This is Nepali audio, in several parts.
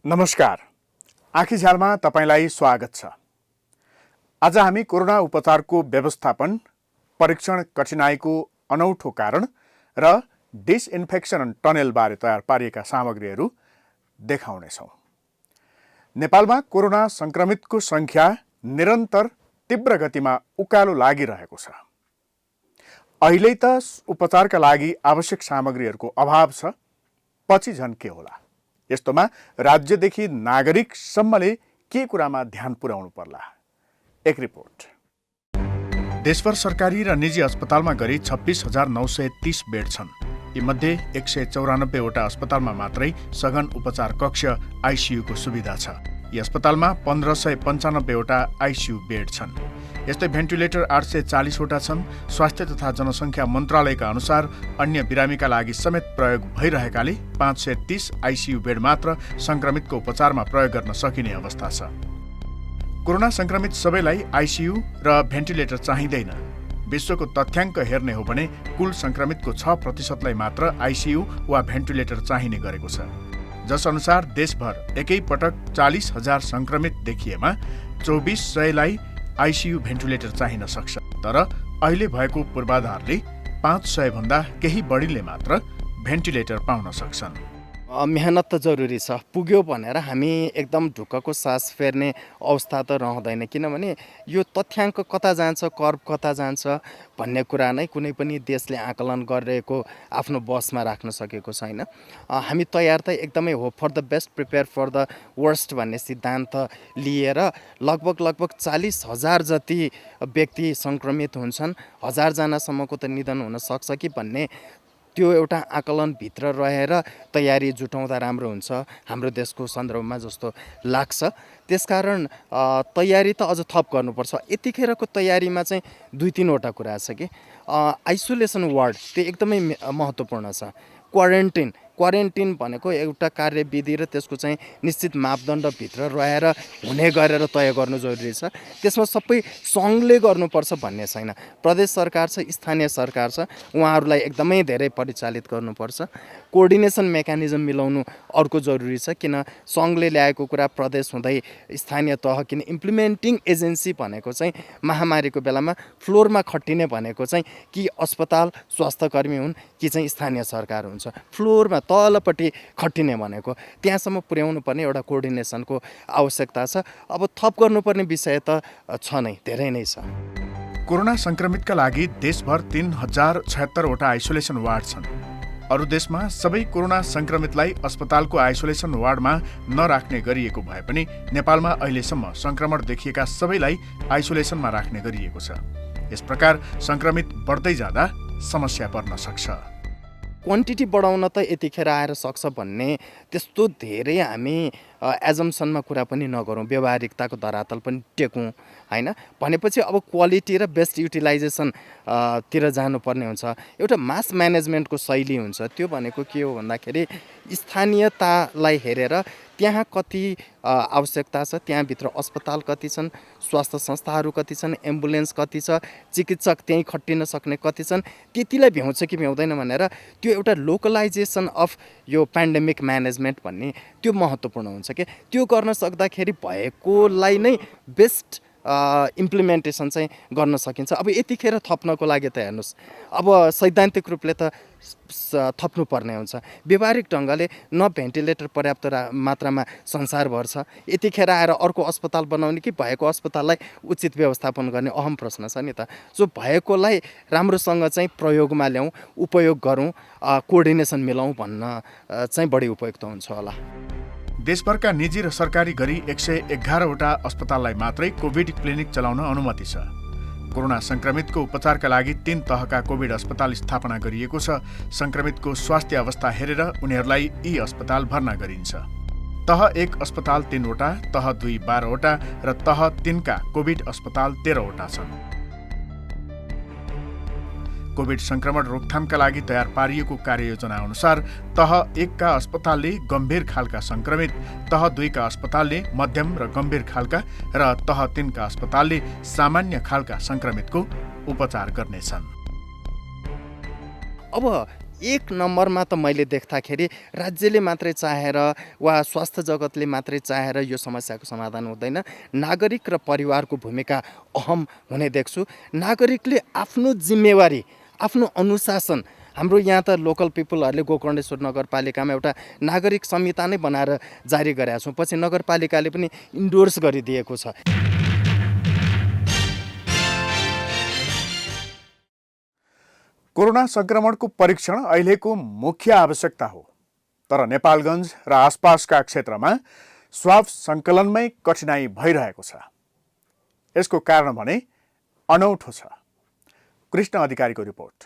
नमस्कार, आँखी झ्यालमा तपाईलाई स्वागत छ। आज हामी कोरोना उपचारको व्यवस्थापन, परीक्षण कठिनाइको अनौठो कारण र डिसइन्फेक्सन टनेलबारे तयार पारिएका सामग्रीहरू देखाउनेछौँ। नेपालमा कोरोना संक्रमितको सङ्ख्या निरन्तर तीव्र गतिमा उकालो लागिरहेको छ। अहिले त उपचारका लागि आवश्यक सामग्रीहरूको अभाव छ, पछि झन् के होला? यस्तोमा राज्यदेखि नागरिकसम्मले के कुरामा ध्यान पुर्याउनु पर्ला? एक रिपोर्ट। देशभर सरकारी र निजी अस्पतालमा गरी 26,930 बेड छन्। यीमध्ये 194 वटा अस्पतालमा मात्रै सघन उपचार कक्ष आइसियुको सुविधा छ। यी अस्पतालमा 1595 वटा आइसियु बेड छन्। यस्तै भेन्टिलेटर 840 वटा छन्। स्वास्थ्य तथा जनसङ्ख्या मन्त्रालयका अनुसार अन्य बिरामीका लागि समेत प्रयोग भइरहेकाले 530 आइसियु बेड मात्र संक्रमितको उपचारमा प्रयोग गर्न सकिने अवस्था छ। कोरोना संक्रमित सबैलाई आइसियु र भेन्टिलेटर चाहिँदैन। विश्वको तथ्याङ्क हेर्ने हो भने कुल संक्रमितको 6% लाई मात्र आइसियु वा भेन्टिलेटर चाहिने गरेको छ। जस अनुसार देशभर एकै पटक 40,000 संक्रमित देखिएमा 2400 लाई आइसियु भेन्टिलेटर चाहिन सक्छ। तर अहिले भएको पूर्वाधारले 500 भन्दा केही बढीले मात्र भेन्टिलेटर पाउन सक्छन्। मेहनत त जरुरी छ। पुग्यो भनेर हामी एकदम ढुक्कको सास फेर्ने अवस्था त रहँदैन, किनभने यो तथ्याङ्क कता जान्छ, कर्भ कता जान्छ भन्ने कुरा नै कुनै पनि देशले आकलन गरिरहेको आफ्नो बसमा राख्न सकेको छैन। हामी तयार त एकदमै हो, for the best prepare for the worst भन्ने सिद्धान्त लिएर लगभग 40,000 जति व्यक्ति सङ्क्रमित हुन्छन्, 1000 जनासम्मको त निधन हुन सक्छ कि भन्ने त्यो एउटा आकलनभित्र रहेर तयारी जुटाउँदा राम्रो हुन्छ हाम्रो देशको सन्दर्भमा जस्तो लाग्छ। त्यसकारण तयारी त अझ थप गर्नुपर्छ। यतिखेरको तयारीमा चाहिँ 2-3 वटा कुरा छ कि आइसोलेसन वार्ड त्यो एकदमै महत्त्वपूर्ण छ। क्वारेन्टिन भनेको एउटा कार्यविधि र त्यसको चाहिँ निश्चित मापदण्डभित्र रहेर हुने गरेर तय गर्नु जरुरी छ। त्यसमा सबै सङ्घले गर्नुपर्छ भन्ने छैन। प्रदेश सरकार छ, स्थानीय सरकार छ, उहाँहरूलाई एकदमै धेरै परिचालित गर्नुपर्छ। कोअर्डिनेसन मेकानिजम मिलाउनु अर्को जरुरी छ, किन सङ्घले ल्याएको कुरा प्रदेश हुँदै स्थानीय तह, किन इम्प्लिमेन्टिङ एजेन्सी भनेको चाहिँ महामारीको बेलामा फ्लोरमा खटिने भनेको चाहिँ कि अस्पताल स्वास्थ्यकर्मी हुन् कि चाहिँ स्थानीय सरकार हुन्छ। फ्लोरमा तलपट्टि खटिने भनेको त्यहाँसम्म पुर्याउनु पर्ने एउटा कोअर्डिनेसनको आवश्यकता छ। अब थप गर्नुपर्ने विषय त छ नै, धेरै नै छ। कोरोना संक्रमितका लागि देशभर 3076 वटा आइसोलेसन वार्ड छन्। अरू देशमा सबै कोरोना संक्रमितलाई अस्पतालको आइसोलेसन वार्डमा नराख्ने गरिएको भए पनि नेपालमा अहिलेसम्म संक्रमण देखिएका सबैलाई आइसोलेसनमा राख्ने गरिएको छ। यस प्रकार संक्रमित बढ्दै जाँदा समस्या पर्न सक्छ। क्वान्टिटी बढाउन त यतिखेर आएर सक्छ भन्ने त्यस्तो धेरै हामी एजम्सनमा कुरा पनि नगरौँ, व्यावहारिकताको धरातल पनि टेकौँ हैन। भनेपछि अब क्वालिटी र बेस्ट युटिलाइजेसन तिर जानुपर्ने हुन्छ। एउटा मास म्यानेजमेन्टको शैली हुन्छ। त्यो भनेको के हो भन्दाखेरि स्थानीयतालाई हेरेर त्यहाँ कति आवश्यकता छ, त्यहाँभित्र अस्पताल कति छन्, स्वास्थ्य संस्थाहरू कति छन्, एम्बुलेन्स कति छ, चिकित्सक त्यहीँ खटिन सक्ने कति छन्, त्यतिलाई भ्याउँछ कि भ्याउँदैन भनेर त्यो एउटा लोकलाइजेसन अफ यो पेन्डेमिक म्यानेजमेन्ट भन्ने त्यो महत्त्वपूर्ण हुन्छ कि त्यो गर्न सक्दाखेरि भएकोलाई नै बेस्ट इम्प्लिमेन्टेसन चाहिँ गर्न सकिन्छ। अब यतिखेर थप्नको लागि त हेर्नुहोस्, अब सैद्धान्तिक रूपले त थप्नुपर्ने हुन्छ। व्यवहारिक ढङ्गले न भेन्टिलेटर पर्याप्त मात्रामा संसारभर छ। यतिखेर आएर अर्को अस्पताल बनाउने कि भएको अस्पताललाई उचित व्यवस्थापन गर्ने अहम प्रश्न छ नि त। सो भएकोलाई राम्रोसँग चाहिँ प्रयोगमा ल्याउँ, उपयोग गरौँ, कोअर्डिनेसन मिलाउँ भन्न चाहिँ बढी उपयुक्त हुन्छ होला। देशभरका निजी र सरकारी गरी 111 वटा अस्पताललाई मात्रै कोभिड क्लिनिक चलाउन अनुमति छ। कोरोना संक्रमितको उपचारका लागि 3 तहका कोभिड अस्पताल स्थापना गरिएको छ। संक्रमितको स्वास्थ्य अवस्था हेरेर उनीहरूलाई यी अस्पताल भर्ना गरिन्छ। तह 1 अस्पताल 3 वटा, तह 2 12 वटा र तह 3 का कोभिड अस्पताल 13 वटा छन्। कोभिड संक्रमण रोकथामका लागि तयार पारिएको कार्ययोजना अनुसार तह 1 का अस्पतालले गम्भीर खालका संक्रमित, तह 2 का अस्पतालले मध्यम र गम्भीर खालका र तह 3 का अस्पतालले सामान्य खालका संक्रमितको उपचार गर्नेछन्। अब एक नम्बरमा त मैले देख्दाखेरि राज्यले मात्रै चाहेर वा स्वास्थ्य जगतले मात्रै चाहेर यो समस्याको समाधान हुँदैन। नागरिक र परिवारको भूमिका अहम हुने देख्छु। नागरिकले आफ्नो जिम्मेवारी, आफ्नो अनुशासन, हाम्रो यहाँ त लोकल पिपुलहरूले गोकर्णेश्वर नगरपालिकामा एउटा नागरिक संहिता नै बनाएर जारी गरेका छौँ। पछि नगरपालिकाले पनि इन्डोर्स गरिदिएको छ। कोरोना संक्रमणको परीक्षण अहिलेको मुख्य आवश्यकता हो, तर नेपालगञ्ज र आसपासका क्षेत्रमा स्वाब सङ्कलनमै कठिनाई भइरहेको छ। यसको कारण भने अनौठो छ। कृष्ण अधिकारीको रिपोर्ट।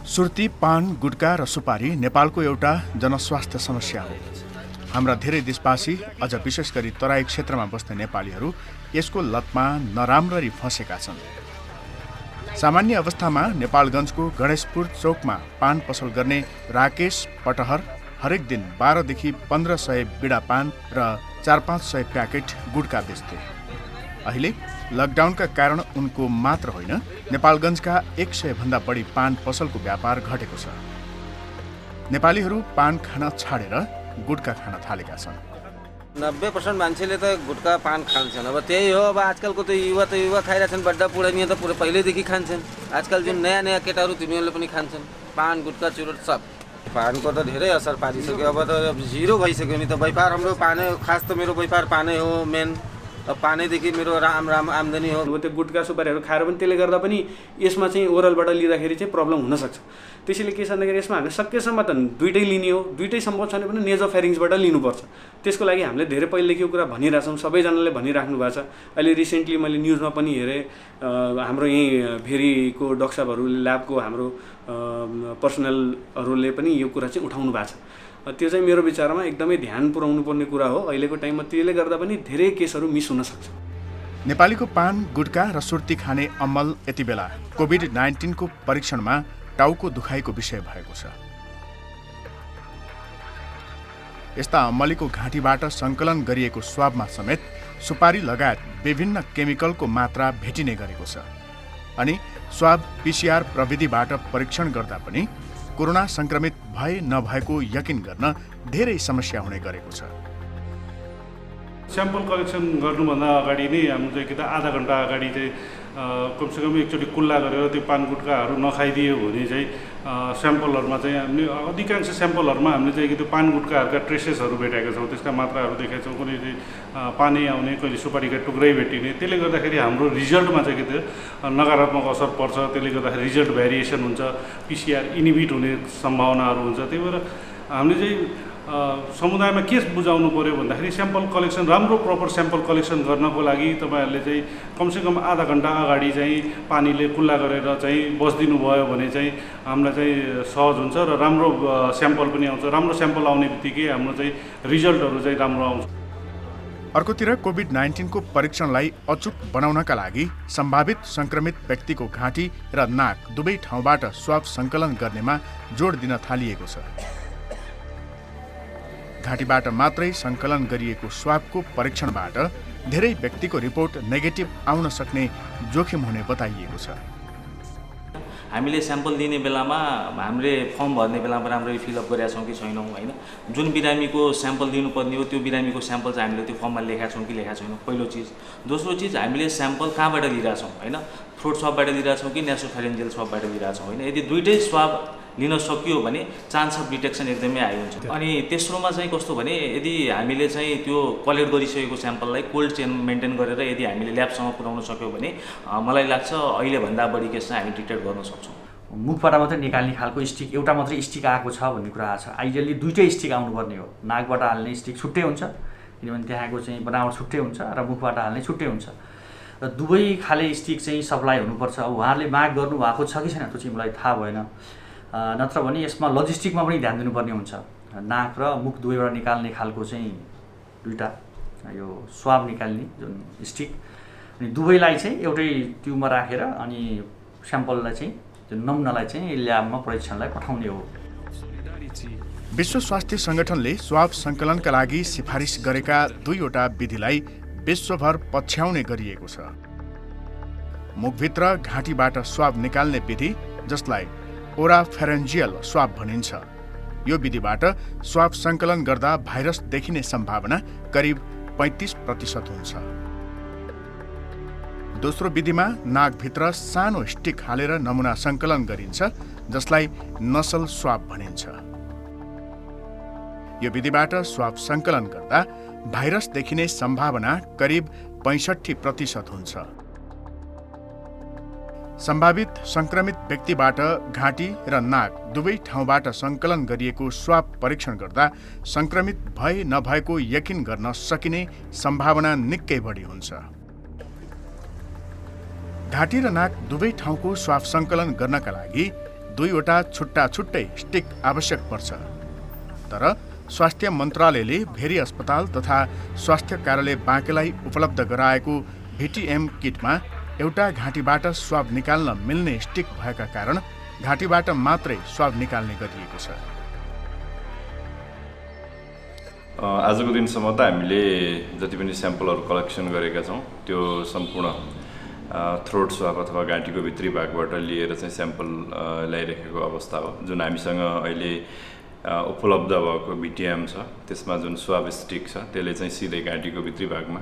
सुर्ती, पान, गुटका र सुपारी नेपालको एउटा जनस्वास्थ्य समस्या हो। हाम्रा धेरै देशवासी, अझ विशेष गरी तराई क्षेत्रमा बस्ने नेपालीहरू यसको लतमा नराम्ररी फँसेका छन्। सामान्य अवस्थामा नेपालगञ्जको गणेशपुर चौकमा पान पसल गर्ने राकेश पटहर हरेक दिन 12 देखि 1500 बिडा पान र 4-500 प्याकेट गुटका बेच्थे। अहिले लकडाउनका कारण उनको मात्र होइन, नेपालगञ्जका 100 भन्दा बढी पान पसलको व्यापार घटेको छ। नेपालीहरू पान खान छाडेर गुटका खान थालेका छन्। 90% मान्छेले त गुटका पान खान्छन्। अब त्यही हो, अब आजकलको त युवा खाइरहेछन्, बड्डा पुरानी त पुरै पहिल्यैदेखि खान्छन्। आजकल जुन नयाँ केटाहरू तिनीहरूले पनि खान्छन् पान, गुटका, चुरोट सब। पानको त धेरै असर पारिसक्यो। अब त जिरो भइसक्यो नि त व्यापार। हाम्रो पानै, खास त मेरो व्यापार पानै हो मेन। अब पानैदेखि मेरो राम आम्दानी हो। त्यो गुटका सुपारीहरू खाएर पनि त्यसले गर्दा पनि यसमा चाहिँ ओरलबाट लिँदाखेरि चाहिँ प्रब्लम हुनसक्छ। त्यसैले के छ भन्दाखेरि यसमा हामीले सकेसम्म त दुइटै लिने हो। दुइटै सम्भव छैन भने नेजोफेरिङ्सबाट लिनुपर्छ। त्यसको लागि हामीले धेरै पहिलेदेखि यो कुरा भनिरहेछौँ, सबैजनाले भनिराख्नु भएको छ। अहिले रिसेन्टली मैले न्युजमा पनि हेरेँ, हाम्रो यहीँ भेरीको डक्टरहरूले, ल्याबको हाम्रो पर्सनलहरूले पनि यो कुरा चाहिँ उठाउनु भएको छ। त्यो चाहिँ मेरो विचारमा एकदमै ध्यान पुर्याउनु पर्ने कुरा हो अहिलेको टाइममा। त्यसले गर्दा पनि धेरै केसहरू मिस हुन सक्छ। नेपालीको पान, गुटका र सुर्ती खाने अमल यति बेला कोभिड-19 को परीक्षणमा टाउको दुखाइको विषय भएको छ। यस्ता अमलीको घाँटीबाट सङ्कलन गरिएको स्वाबमा समेत सुपारी लगायत विभिन्न केमिकलको मात्रा भेटिने गरेको छ। अनि स्वाब PCR प्रविधिबाट परीक्षण गर्दा पनि कोरोना संक्रमित भए नभएको यकिन गर्न धेरै समस्या हुने गरेको छ। स्याम्पल कलेक्सन गर्नुभन्दा अगाडि नै हाम्रो चाहिँ कि त आधा घन्टा अगाडि चाहिँ कमसेकम एकचोटि कुल्ला गरेर त्यो पान गुटकाहरू नखाइदियो भने चाहिँ स्याम्पलहरूमा चाहिँ हामीले अधिकांश स्याम्पलहरूमा हामीले चाहिँ कि त्यो पान गुटकाहरूका ट्रेसेसहरू भेटाएका छौँ। त्यसका मात्राहरू देखाएको छौँ। कुनै चाहिँ पानी आउने, कहिले सुपारीका टुक्रै भेटिने। त्यसले गर्दाखेरि हाम्रो रिजल्टमा चाहिँ कि त्यो नकारात्मक असर पर्छ। त्यसले गर्दाखेरि रिजल्ट भेरिएसन हुन्छ, PCR इनिबिट हुने सम्भावनाहरू हुन्छ। त्यही भएर हामीले चाहिँ समुदायमा के बुझाउनु पऱ्यो भन्दाखेरि स्याम्पल कलेक्सन, राम्रो प्रपर स्याम्पल कलेक्सन गर्नको लागि तपाईँहरूले चाहिँ कमसेकम आधा घन्टा अगाडि चाहिँ पानीले कुल्ला गरेर चाहिँ बसिदिनु भयो भने चाहिँ हामीलाई चाहिँ सहज हुन्छ र राम्रो स्याम्पल पनि आउँछ। राम्रो स्याम्पल आउने बित्तिकै हाम्रो चाहिँ रिजल्टहरू चाहिँ राम्रो आउँछ। अर्कोतिर कोभिड-19 को परीक्षणलाई अचूक बनाउनका लागि सम्भावित संक्रमित व्यक्तिको घाँटी र नाक दुवै ठाउँबाट स्वाब सङ्कलन गर्नेमा जोड दिन थालिएको छ। घाँटीबाट मात्रै सङ्कलन गरिएको स्वाबको परीक्षणबाट धेरै व्यक्तिको रिपोर्ट नेगेटिभ आउन सक्ने जोखिम हुने बताइएको छ। हामीले स्याम्पल दिने बेलामा हामीले फर्म भर्ने बेलामा राम्ररी फिलअप गरेका छौँ कि छैनौँ होइन। जुन बिरामीको स्याम्पल दिनुपर्ने हो त्यो बिरामीको स्याम्पल चाहिँ हामीले त्यो फर्ममा लेखेका छौँ कि लेखेका छैनौँ, पहिलो चिज। दोस्रो चिज, हामीले स्याम्पल कहाँबाट लिइरहेछौँ होइन, थ्रोट स्वाबबाट लिइरहेछौँ कि नेसोफेरेन्जियल स्वाबबाट लिइरहेछौँ होइन। यदि दुइटै स्वाब लिन सकियो भने चान्स अफ डिटेक्सन एकदमै हाई हुन्छ। अनि तेस्रोमा चाहिँ कस्तो भने यदि हामीले चाहिँ त्यो कलेक्ट गरिसकेको स्याम्पललाई कोल्ड चेन मेन्टेन गरेर यदि हामीले ल्याबसम्म पुर्याउन सक्यौँ भने मलाई लाग्छ अहिलेभन्दा बढी केस चाहिँ हामी डिटेक्ट गर्न सक्छौँ। मुखबाट मात्रै निकाल्ने खालको स्टिक, एउटा मात्रै स्टिक आएको छ भन्ने कुरा आएको छ। आइडियली दुइटै स्टिक आउनुपर्ने हो। नाकबाट हाल्ने स्टिक छुट्टै हुन्छ, किनभने त्यहाँको चाहिँ बनावट छुट्टै हुन्छ, र मुखबाट हाल्ने छुट्टै हुन्छ। र दुवै खाले स्टिक चाहिँ सप्लाई हुनुपर्छ। अब उहाँहरूले माग गर्नुभएको छ कि छैन त्यो चाहिँ मलाई थाहा भएन। नत्र भने यसमा लजिस्टिकमा पनि ध्यान दिनुपर्ने हुन्छ। नाक र मुख दुवैबाट निकाल्ने खालको चाहिँ दुईवटा यो स्वाब निकाल्ने जुन स्टिक, अनि दुवैलाई चाहिँ एउटै ट्युबमा राखेर अनि स्याम्पललाई चाहिँ जुन नमुनालाई चाहिँ ल्याबमा परीक्षणलाई पठाउने हो। विश्व स्वास्थ्य सङ्गठनले स्वाब सङ्कलनका लागि सिफारिस गरेका दुईवटा विधिलाई विश्वभर पछ्याउने गरिएको छ। मुखभित्र घाँटीबाट स्वाब निकाल्ने विधि जसलाई ओराफेरेन्जियल स्वाब भनिन्छ। यो विधिबाट स्वाब सङ्कलन गर्दा भाइरस देखिने सम्भावना करिब 35% हुन्छ। दोस्रो विधिमा नाकभित्र सानो स्टिक हालेर नमुना सङ्कलन गरिन्छ जसलाई नसल स्वाब भनिन्छ। यो विधिबाट स्वाब सङ्कलन गर्दा भाइरस देखिने सम्भावना करिब 65% हुन्छ। सम्भावित संक्रमित व्यक्तिबाट घाँटी र नाक दुवै ठाउँबाट सङ्कलन गरिएको स्वाब परीक्षण गर्दा संक्रमित भए नभएको यकिन गर्न सकिने सम्भावना निकै बढी हुन्छ। घाँटी र नाक दुवै ठाउँको स्वाब सङ्कलन गर्नका लागि 2वटा छुट्टा छुट्टै स्टिक आवश्यक पर्छ। तर स्वास्थ्य मन्त्रालयले भेरी अस्पताल तथा स्वास्थ्य कार्यालय बाँकेलाई उपलब्ध गराएको VTM किटमा एउटा घाँटीबाट स्वाब निकाल्न मिल्ने स्टिक भएका कारण घाँटीबाट मात्रै स्वाब निकाल्ने गरिएको छ। आजको दिनसम्म त हामीले जति पनि स्याम्पलहरू कलेक्सन गरेका छौँ त्यो सम्पूर्ण थ्रोट स्वाब अथवा घाँटीको भित्री भागबाट लिएर चाहिँ स्याम्पल ल्याइरहेको अवस्था हो। जुन हामीसँग अहिले उपलब्ध भएको VTM छ त्यसमा जुन स्वाब स्टिक छ त्यसले चाहिँ सिधै घाँटीको भित्री भागमा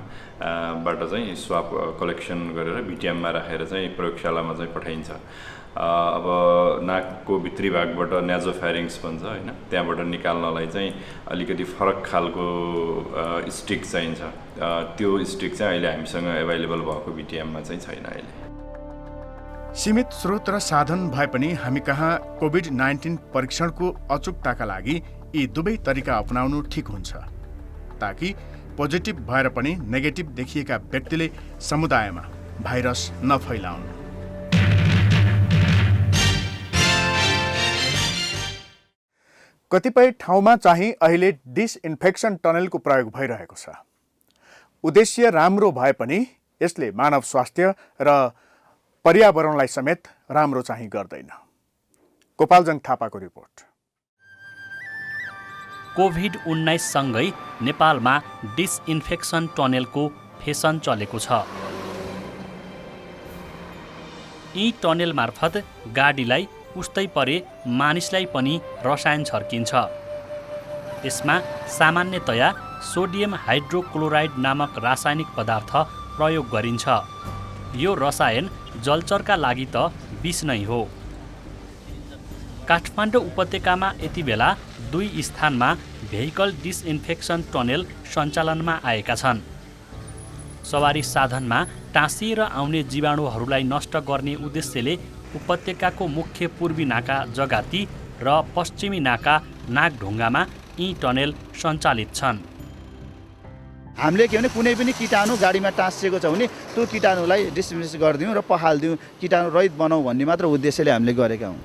बाट चाहिँ स्वाब कलेक्सन गरेर VTMमा राखेर चाहिँ प्रयोगशालामा चाहिँ पठाइन्छ। अब नाकको भित्री भागबाट नेजोफ्यारिङ्स भन्छ होइन, त्यहाँबाट निकाल्नलाई चाहिँ अलिकति फरक खालको स्टिक चाहिन्छ। त्यो स्टिक चाहिँ अहिले हामीसँग एभाइलेबल भएको VTMमा चाहिँ छैन। अहिले सीमित स्रोत र साधन भए पनि हामी कहाँ कोभिड-19 परीक्षणको अचुकताका लागि यी दुवै तरिका अपनाउनु ठिक हुन्छ ताकि पोजिटिभ भएर पनि नेगेटिभ देखिएका व्यक्तिले समुदायमा भाइरस नफैलाउन्। कतिपय ठाउँमा चाहिँ अहिले डिसइन्फेक्सन टनलको प्रयोग भइरहेको छ। उद्देश्य राम्रो भए पनि यसले मानव स्वास्थ्य र पर्यावरणलाई समेत राम्रो चाहिँ गर्दैन। गोपालजङ थापाको रिपोर्ट। कोभिड-19 सँगै नेपालमा डिसइन्फेक्सन टनेलको फेसन चलेको छ। यी टनेल मार्फत गाडीलाई उस्तै परे मानिसलाई पनि रसायन छर्किन्छ। यसमा सामान्यतया सोडियम हाइड्रोक्लोराइड नामक रासायनिक पदार्थ प्रयोग गरिन्छ। यो रसायन जलचरका लागि त विष नै हो। काठमाडौँ उपत्यकामा यति बेला 2 स्थानमा भेहिकल डिसइन्फेक्सन टनेल सञ्चालनमा आएका छन्। सवारी साधनमा टाँसिएर आउने जीवाणुहरूलाई नष्ट गर्ने उद्देश्यले उपत्यकाको मुख्य पूर्वी नाका जगाती र पश्चिमी नाका नागढुङ्गामा यी टनेल सञ्चालित छन्। हामीले के भने कुनै पनि कीटाणु गाडीमा टाँसिएको छ भने त्यो कीटाणुलाई डिसइन्फेक्ट गरिदिउँ र पखालिदिउँ, कीटाणु रहित बनाऊ भन्ने मात्र उद्देश्यले हामीले गरेका हौँ।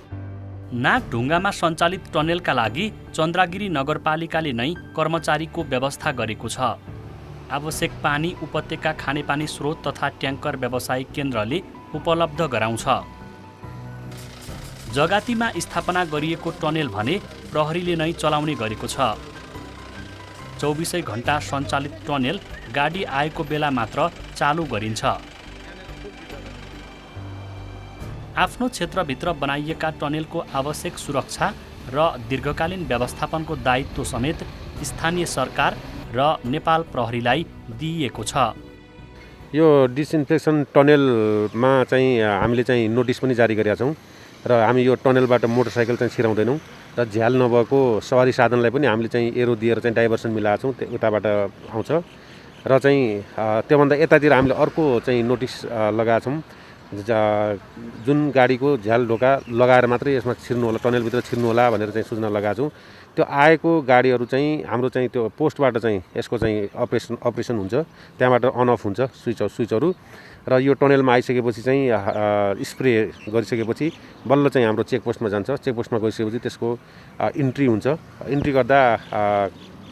नागढुङ्गामा सञ्चालित टनेलका लागि चन्द्रगिरी नगरपालिकाले नै कर्मचारीको व्यवस्था गरेको छ। आवश्यक पानी उपत्यका खानेपानी स्रोत तथा ट्याङ्कर व्यावसायिक केन्द्रले उपलब्ध गराउँछ। जगातीमा स्थापना गरिएको टनेल भने प्रहरीले नै चलाउने गरेको छ। 24 घण्टा सञ्चालित टनेल गाडी आएको बेला मात्र चालु गरिन्छ। आफ्नो क्षेत्रभित्र बनाइएका टनेलको आवश्यक सुरक्षा र दीर्घकालीन व्यवस्थापनको दायित्व समेत स्थानीय सरकार र नेपाल प्रहरीलाई दिइएको छ। यो डिसइन्फेक्सन टनेलमा चाहिँ हामीले चाहिँ नोटिस पनि जारी गरेका छौँ र हामी यो टनेलबाट मोटरसाइकल चाहिँ छिराउँदैनौँ र झ्याल नभएको सवारी साधनलाई पनि हामीले चाहिँ एरो दिएर चाहिँ डाइभर्सन मिलाएको छौँ। उताबाट आउँछ र चाहिँ त्योभन्दा यतातिर हामीले अर्को चाहिँ नोटिस लगाएको छौँ। जुन गाडीको झ्याल ढोका लगाएर मात्रै यसमा छिर्नु होला, टनेलभित्र छिर्नु होला भनेर चाहिँ सूचना लगाएको छौँ। त्यो आएको गाडीहरू चाहिँ हाम्रो चाहिँ त्यो पोस्टबाट चाहिँ यसको चाहिँ अपरेसन हुन्छ, त्यहाँबाट अन अफ हुन्छ स्विचहरू र यो टनेलमा आइसकेपछि चाहिँ स्प्रे गरिसकेपछि बल्ल चाहिँ हाम्रो चेकपोस्टमा जान्छ। चेकपोस्टमा गइसकेपछि त्यसको इन्ट्री हुन्छ। इन्ट्री गर्दा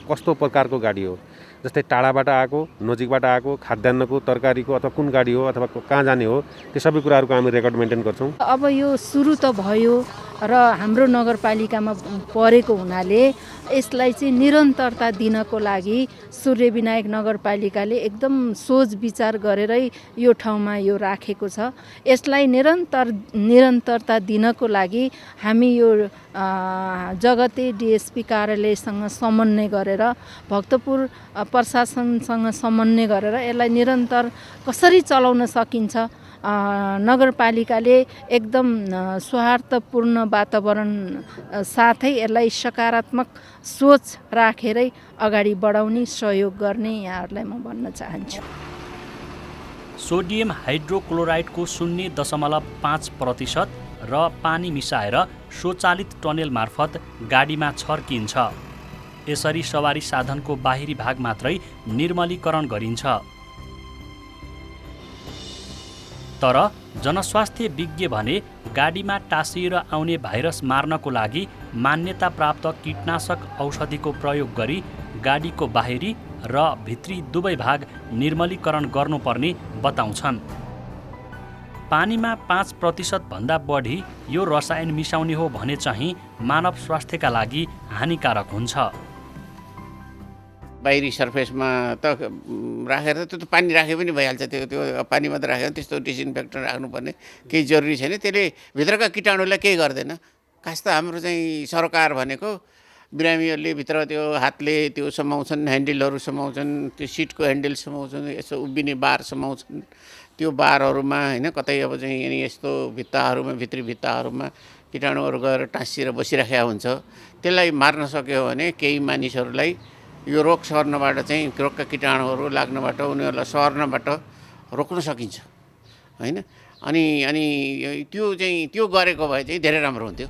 कस्तो प्रकारको गाडी हो, जस्तै टाढाबाट आएको, नजिकबाट आएको, खाद्यान्नको, तरकारीको अथवा कुन गाडी हो अथवा कहाँ जाने हो, त्यो सबै कुराहरूको हामी रेकर्ड मेन्टेन गर्छौँ। अब यो सुरु त भयो, र हाम्रो नगरपालिकामा परेको हुनाले यसलाई चाहिँ निरन्तरता दिनको लागि सूर्य विनायक नगरपालिकाले एकदम सोच विचार गरेरै यो ठाउँमा यो राखेको छ। यसलाई निरन्तरता दिनको लागि हामी यो जगते डिएसपी कार्यालयसँग समन्वय गरेर भक्तपुर प्रशासनसँग समन्वय गरेर यसलाई निरन्तर कसरी चलाउन सकिन्छ, नगरपालिकाले एकदम सौहार्दपूर्ण वातावरण साथै यसलाई सकारात्मक सोच राखेरै अगाडि बढाउने सहयोग गर्ने यहाँहरूलाई म भन्न चाहन्छु। सोडियम हाइड्रोक्लोराइडको 0.5% र पानी मिसाएर स्वचालित टनेल मार्फत गाडीमा छर्किन्छ। यसरी सवारी साधनको बाहिरी भाग मात्रै निर्मलीकरण गरिन्छ। तर जनस्वास्थ्य विज्ञ भने गाडीमा टाँसिएर आउने भाइरस मार्नको लागि मान्यता प्राप्त कीटनाशक औषधिको प्रयोग गरी गाडीको बाहिरी र भित्री दुवै भाग निर्मलीकरण गर्नुपर्ने बताउँछन्। पानीमा 5% भन्दा बढी यो रसायन मिसाउने हो भने चाहिँ मानव स्वास्थ्यका लागि हानिकारक हुन्छ। बाहिरी सर्फेसमा त राखेर त्यो त पानी राखे पनि भइहाल्छ। त्यो पानी मात्रै राखेर त्यस्तो डिसइन्फेक्टेन्ट राख्नुपर्ने केही जरुरी छैन। त्यसले भित्रका कीटाणुलाई केही गर्दैन। खास त हाम्रो चाहिँ सरकार भनेको बिरामीहरूले भित्र त्यो हातले त्यो समाउँछन्, ह्यान्डलहरू समाउँछन्, त्यो सिटको ह्यान्डल समाउँछन्, यसो उभिने बार समाउँछन्। त्यो बारहरूमा होइन कतै अब चाहिँ यस्तो भित्ताहरूमा भित्री भित्ताहरूमा कीटाणुहरू गएर टाँसिएर बसिराखेको हुन्छ। त्यसलाई मार्न सक्यो भने केही मानिसहरूलाई यो रोग सर्नबाट चाहिँ रोगका कीटाणुहरू लाग्नबाट उनीहरूलाई सर्नबाट रोक्न सकिन्छ होइन। अनि त्यो गरेको भए चाहिँ धेरै राम्रो हुन्थ्यो।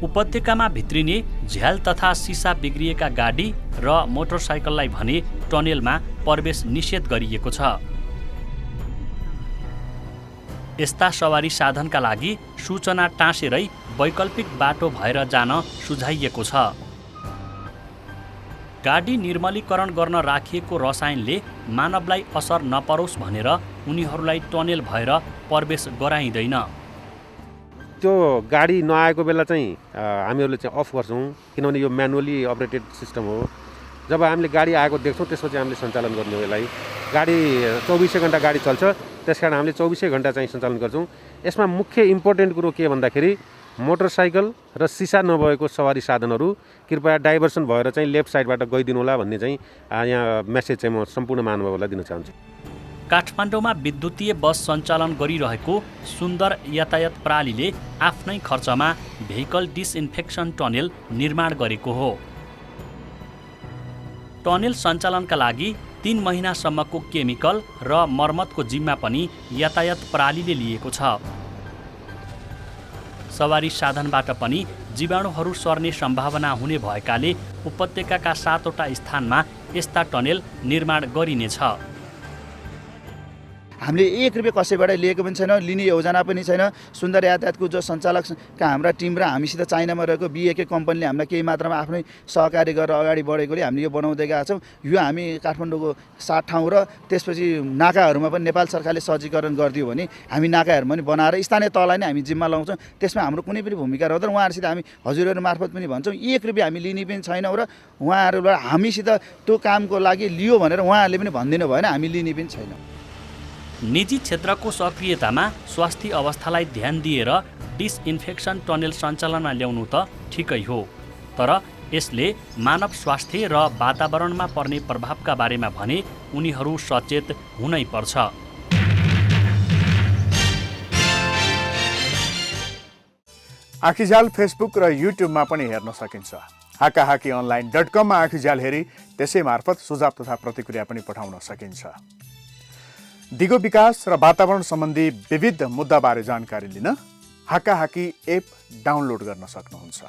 उपत्यकामा भित्रिने झ्याल तथा सिसा बिग्रिएका गाडी र मोटरसाइकललाई भने टनेलमा प्रवेश निषेध गरिएको छ। यस्ता सवारी साधनका लागि सूचना टाँसेरै वैकल्पिक बाटो भएर जान सुझाइएको छ। गाडी निर्मलीकरण गर्न राखिएको रसायनले मानवलाई असर नपरोस् भनेर उनीहरूलाई टनेल भएर प्रवेश गराइँदैन। त्यो गाडी नआएको बेला चाहिँ हामीहरूले चाहिँ अफ गर्छौँ, किनभने यो म्यानुअली अपरेटेड सिस्टम हो। जब हामीले गाडी आएको देख्छौँ त्यसपछि हामीले सञ्चालन गर्ने हो। यसलाई गाडी 24 घन्टा गाडी चल्छ, त्यस कारण हामीले 24 घन्टा चाहिँ सञ्चालन गर्छौँ। यसमा मुख्य इम्पोर्टेन्ट कुरो के भन्दाखेरि मोटरसाइकल र सिसा नभएको सवारी साधनहरू कृपया डाइभर्सन भएर चाहिँ लेफ्ट साइडबाट गइदिनु होला भन्ने चाहिँ यहाँ मेसेज चाहिँ म सम्पूर्ण महानुभावहरूलाई दिन चाहन्छु। काठमाडौँमा विद्युतीय बस सञ्चालन गरिरहेको सुन्दर यातायात प्रणालीले आफ्नै खर्चमा भेहिकल डिसइन्फेक्सन टनेल निर्माण गरेको हो। टनेल सञ्चालनका लागि 3 महिनासम्मको केमिकल र मर्मतको जिम्मा पनि यातायात प्रणालीले लिएको छ। सवारी साधनबाट पनि जीवाणुहरू सर्ने सम्भावना हुने भएकाले उपत्यकाका 7वटा स्थानमा यस्ता टनेल निर्माण गरिनेछ। हामीले 1 रुपियाँ कसैबाट लिएको पनि छैन, लिने योजना पनि छैन। सुन्दर यातायातको जो सञ्चालकका हाम्रा टिम र हामीसित चाइनामा रहेको बिएके कम्पनीले हामीलाई केही मात्रामा आफ्नै सहकारी गरेर अगाडि बढेकोले हामीले यो बनाउँदै गएका छौँ। यो हामी काठमाडौँको 7 ठाउँ र त्यसपछि नाकाहरूमा पनि नेपाल सरकारले सज्जीकरण गरिदियो भने हामी नाकाहरू पनि बनाएर स्थानीय तहलाई नै हामी जिम्मा लगाउँछौँ। त्यसमा हाम्रो कुनै पनि भूमिका रहँदैन। उहाँहरूसित हामी हजुरहरू मार्फत पनि भन्छौँ 1 रुपियाँ हामी लिने पनि छैनौँ र उहाँहरूलाई हामीसित त्यो कामको लागि लियो भनेर उहाँहरूले पनि भनिदिनु भएन, हामी लिने पनि छैनौँ। निजी क्षेत्रको सक्रियतामा स्वास्थ्य अवस्थालाई ध्यान दिएर डिसइन्फेक्सन टनेल सञ्चालनमा ल्याउनु त ठिकै हो, तर यसले मानव स्वास्थ्य र वातावरणमा पर्ने प्रभावका बारेमा भने उनीहरू सचेत हुनै पर्छ। आँखीझ्याल फेसबुक र युट्युबमा पनि हेर्न सकिन्छ। हाकाहाकीonline.com मा आँखीझ्याल हेरी त्यसै मार्फत सुझाव तथा प्रतिक्रिया पनि पठाउन सकिन्छ। दिगो विकास र वातावरण सम्बन्धी विविध मुद्दाबारे जानकारी लिन हाकाहाकी एप डाउनलोड गर्न सक्नुहुन्छ।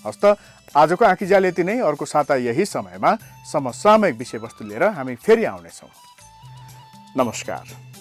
हस्त आजको आँखीझ्याल यति नै। अर्को साता यही समयमा समसामयिक विषयवस्तु लिएर हामी फेरि आउनेछौँ। नमस्कार।